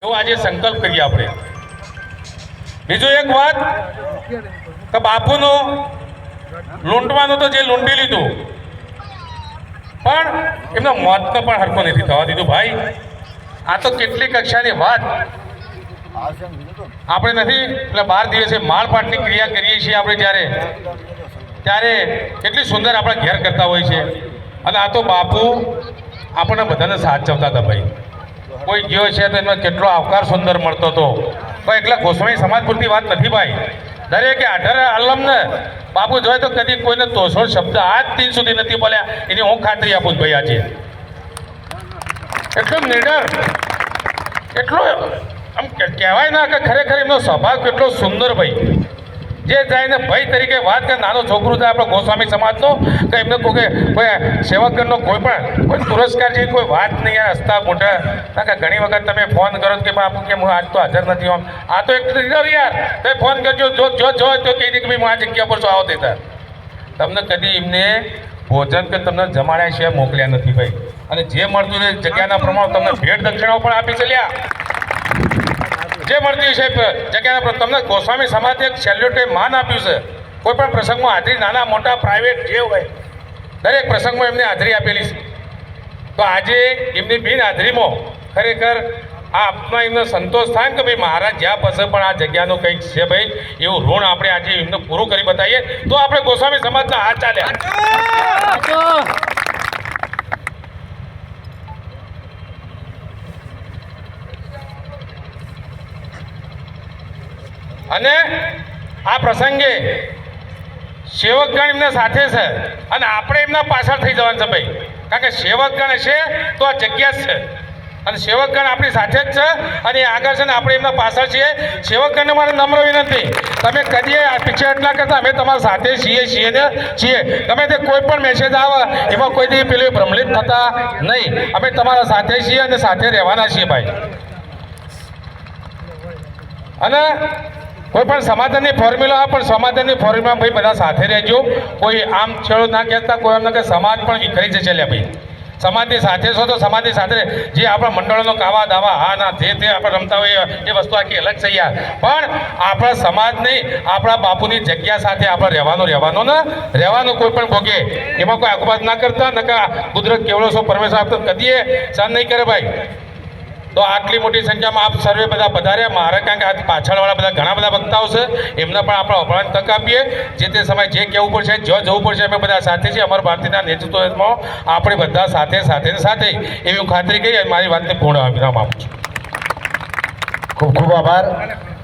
એવો આજે સંકલ્પ કરીએ આપણે. બીજું એક વાત કે બાપુનો લૂંટવાનું તો જે લૂંટી લીધું પણ એમના મોતને પણ હરખો નથી થવા દીધું. ભાઈ આ તો કેટલી કક્ષાની વાત. આપણે નથી એટલે 12 દિવસે માળપાટની ક્રિયા કરીએ છીએ આપણે ત્યારે કેટલી સુંદર આપણા ઘેર કરતા હોય છે. અને આ તો બાપુ આપણને બધાને સાચવતા હતા. ભાઈ કોઈ ગયો છે તો એનો કેટલો આવકાર સુંદર મળતો હતો. તો એકલા ગોસ્વામી સમાજ પૂરતી વાત નથી ભાઈ. દરેકે 18 આલમને બાપુ જોયે તો કદી કોઈને તોછોડ શબ્દ આજ દિન સુધી નથી બોલ્યા. એની હું ખાતરી આપું ભાઈ. આજે એટલો નિડર, એટલો આમ કહેવાય ના કે ખરેખર એમનો સ્વભાવ કેટલો સુંદર ભાઈ. જે જાય ને ભાઈ તરીકે વાત કે નાનો છોકરું થાય આપણો ગોસ્વામી સમાજનો કે એમને કોઈ સેવકગણનો કોઈ પુરસ્કાર જેવી કોઈ વાત નહીં યાર. હસતા મોઢા ના કે ઘણી વખત તમે ફોન કરો કે બાપુ કે હું આજ તો હાજર નથી. આમ આ તો એક યાર તમે ફોન કરજો જો તો કહી દે કે ભાઈ હું આ જગ્યા પર છો આવો દેતા. તમને કદી એમને ભોજન કે તમને જમાડ્યા છે મોકલ્યા નથી ભાઈ. અને જે મળતું એ જગ્યાના પ્રમાણે તમને ભેટ દક્ષિણાઓ પણ આપી ચાલ્યા. જે મળતી છે જગ્યાના પર તમને ગોસ્વામી સમાજે એક સેલ્યુટે માન આપ્યું છે. કોઈ પણ પ્રસંગમાં હાજરી, નાના મોટા પ્રાઇવેટ જે હોય દરેક પ્રસંગમાં એમને હાજરી આપેલી છે. તો આજે એમની બિન હાજરીમાં ખરેખર આ આપમાં એમને સંતોષ થાય કે ભાઈ મહારાજ જ્યાં પાસે પણ આ જગ્યાનું કંઈક છે ભાઈ, એવું ઋણ આપણે આજે એમને પૂરું કરી બતાવીએ તો આપણે ગોસ્વામી સમાજના હાથ ચાલ્યા. અને આ પ્રસંગે સેવકગણ એમના સાથે છે અને આપણે એમના પાછળ થઈ જવાનું છે ભાઈ. કારણ કે સેવકગણ હશે તો આ જગ્યા જ છે અને સેવકગણ આપણી સાથે જ છે અને આગળ છે ને આપણે એમના પાછળ છીએ. સેવકગણને મારે નમ્ર વિનંતી, તમે કદી પીછેહટ ના કરતા. અમે તમારા સાથે છીએ. ગમે તે કોઈ પણ મેસેજ આવે એમાં કોઈ દી પેલું ભ્રમલિત થતા નહીં. અમે તમારા સાથે છીએ અને સાથે રહેવાના છીએ ભાઈ. અને કોઈ પણ સમાધાનની ફોર્મ્યુલા પણ સમાધાનની ફોર્મ્યુલા ભાઈ બધા સાથે રહેજો. કોઈ આમ છેડો ના કહેતા, કોઈ એમને કે સમાજ પણ વિખરી જશે લે ભાઈ. સમાજની સાથે છો તો સમાજની સાથે જે આપણા મંડળોનો કાવા દાવા હા ના જે આપણે રમતા હોઈએ એ વસ્તુ આખી અલગ છે યાર. પણ આપણા સમાજની આપણા બાપુની જગ્યા સાથે આપણે રહેવાનું કોઈ પણ ભોગે એમાં કોઈ આકુપાત ના કરતા. નકા કુદરત કેવડો છો પરમેશ્વર આપતો કદીએ સહન નહીં કરે ભાઈ. તો આટલી મોટી સંખ્યામાં આપ સર્વે બધા પધાર્યા. મારે કારણ કે આ પાછળવાળા બધા ઘણા બધા વક્તાઓ છે એમને પણ આપણે અભળવાની તક આપીએ. જે તે સમય જે કહેવું પડશે, જો જવું પડશે અમે બધા સાથે છીએ. અમારા ભારતીયના નેતૃત્વમાં આપણે બધા સાથે એવી હું ખાતરી કરી મારી વાતને પૂર્ણ વિરામ આપું છું. ખૂબ ખૂબ આભાર.